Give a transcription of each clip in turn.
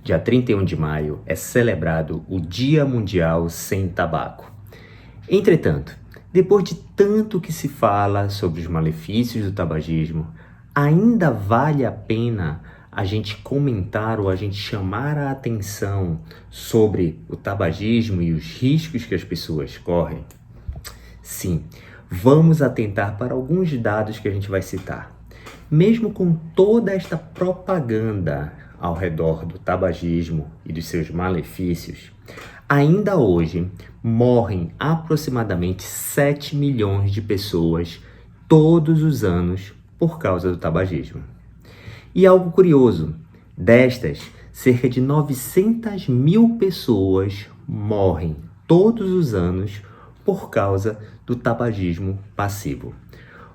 dia 31 de maio, é celebrado o Dia Mundial Sem Tabaco. Entretanto, depois de tanto que se fala sobre os malefícios do tabagismo, ainda vale a pena a gente comentar ou a gente chamar a atenção sobre o tabagismo e os riscos que as pessoas correm? Sim, vamos atentar para alguns dados que a gente vai citar. Mesmo com toda esta propaganda ao redor do tabagismo e dos seus malefícios, ainda hoje morrem aproximadamente 7 milhões de pessoas todos os anos por causa do tabagismo. E algo curioso, destas, cerca de 900 mil pessoas morrem todos os anos por causa do tabagismo passivo.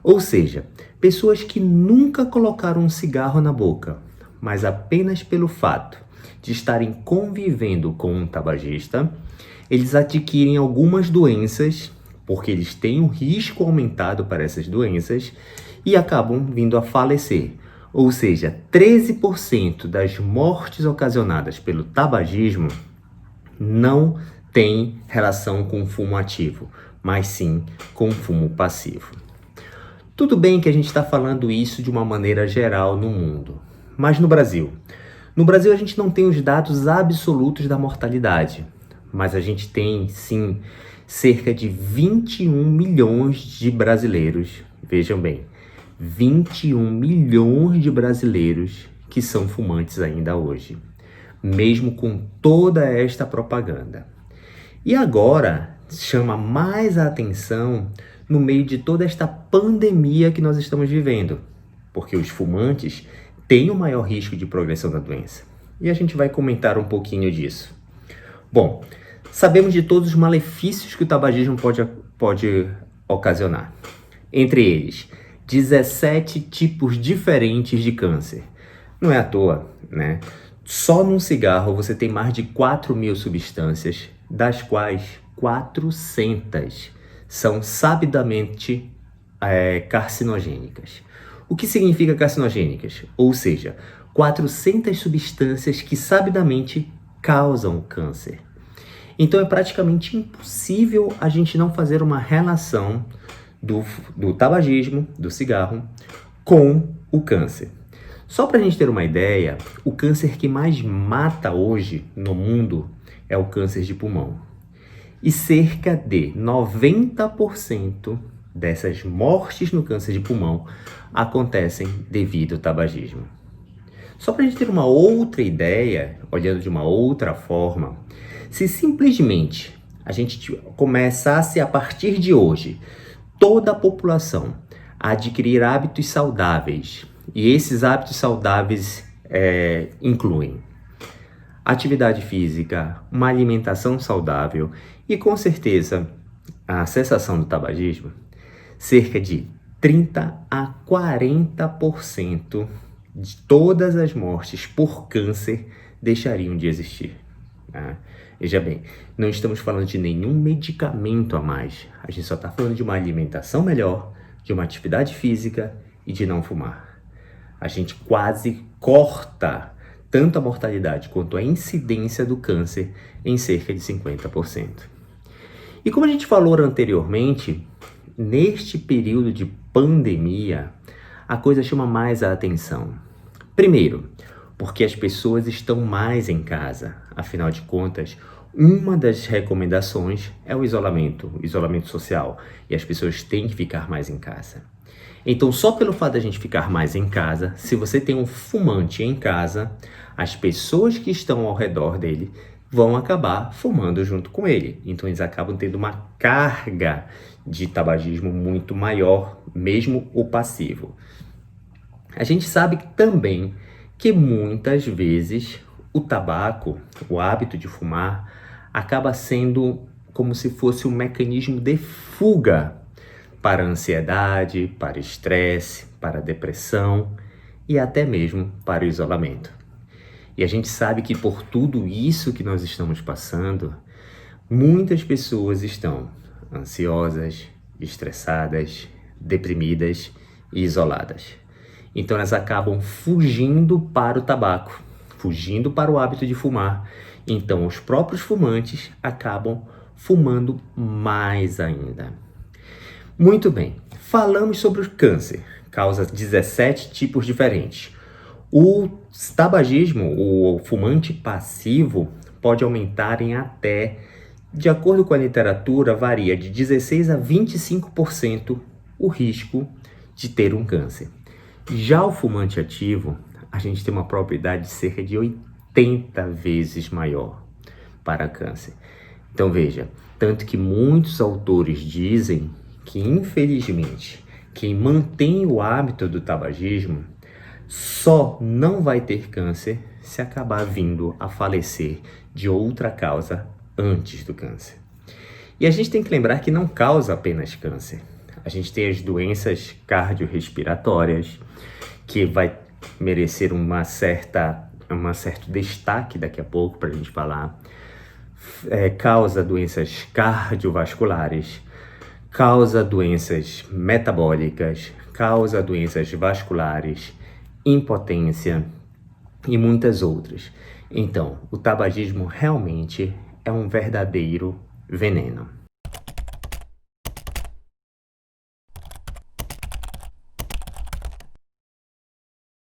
Ou seja, pessoas que nunca colocaram um cigarro na boca, mas apenas pelo fato de estarem convivendo com um tabagista, eles adquirem algumas doenças, porque eles têm um risco aumentado para essas doenças e acabam vindo a falecer. Ou seja, 13% das mortes ocasionadas pelo tabagismo não tem relação com o fumo ativo, mas sim com o fumo passivo. Tudo bem que a gente está falando isso de uma maneira geral no mundo, mas no Brasil a gente não tem os dados absolutos da mortalidade, mas a gente tem sim cerca de 21 milhões de brasileiros, vejam bem, 21 milhões de brasileiros que são fumantes ainda hoje, mesmo com toda esta propaganda. E agora chama mais a atenção no meio de toda esta pandemia que nós estamos vivendo, porque os fumantes têm o maior risco de progressão da doença. E a gente vai comentar um pouquinho disso. Bom, sabemos de todos os malefícios que o tabagismo pode ocasionar. Entre eles, 17 tipos diferentes de câncer. Não é à toa, né? Só num cigarro você tem mais de 4.000 substâncias, das quais 400 são sabidamente carcinogênicas. O que significa carcinogênicas? Ou seja, 400 substâncias que sabidamente causam câncer. Então é praticamente impossível a gente não fazer uma relação do tabagismo, do cigarro, com o câncer. Só para a gente ter uma ideia, o câncer que mais mata hoje no mundo é o câncer de pulmão. E cerca de 90% dessas mortes no câncer de pulmão acontecem devido ao tabagismo. Só para a gente ter uma outra ideia, olhando de uma outra forma, se simplesmente a gente começasse a partir de hoje, toda a população a adquirir hábitos saudáveis, e esses hábitos saudáveis incluem atividade física, uma alimentação saudável e, com certeza, a cessação do tabagismo, cerca de 30 a 40% de todas as mortes por câncer deixariam de existir. Tá? Veja bem, não estamos falando de nenhum medicamento a mais. A gente só está falando de uma alimentação melhor, de uma atividade física e de não fumar. A gente quase corta tanto a mortalidade quanto a incidência do câncer em cerca de 50%. E como a gente falou anteriormente, neste período de pandemia, a coisa chama mais a atenção. Primeiro, porque as pessoas estão mais em casa. Afinal de contas, uma das recomendações é o isolamento social, e as pessoas têm que ficar mais em casa. Então, só pelo fato da gente ficar mais em casa, se você tem um fumante em casa, as pessoas que estão ao redor dele vão acabar fumando junto com ele. Então, eles acabam tendo uma carga de tabagismo muito maior, mesmo o passivo. A gente sabe também que muitas vezes o tabaco, o hábito de fumar, acaba sendo como se fosse um mecanismo de fuga para a ansiedade, para o estresse, para a depressão e até mesmo para o isolamento. E a gente sabe que por tudo isso que nós estamos passando, muitas pessoas estão ansiosas, estressadas, deprimidas e isoladas. Então elas acabam fugindo para o tabaco, fugindo para o hábito de fumar. Então, os próprios fumantes acabam fumando mais ainda. Muito bem, falamos sobre o câncer, causa 17 tipos diferentes. O tabagismo, o fumante passivo, pode aumentar em até, de acordo com a literatura, varia de 16 a 25% o risco de ter um câncer. Já o fumante ativo, a gente tem uma probabilidade de cerca de 80 vezes maior para câncer. Então veja, tanto que muitos autores dizem que, infelizmente, quem mantém o hábito do tabagismo só não vai ter câncer se acabar vindo a falecer de outra causa antes do câncer. E a gente tem que lembrar que não causa apenas câncer. A gente tem as doenças cardiorrespiratórias, que vai merecer um certo destaque daqui a pouco para a gente falar. Causa doenças cardiovasculares, causa doenças metabólicas, causa doenças vasculares, impotência e muitas outras. Então, o tabagismo realmente é um verdadeiro veneno.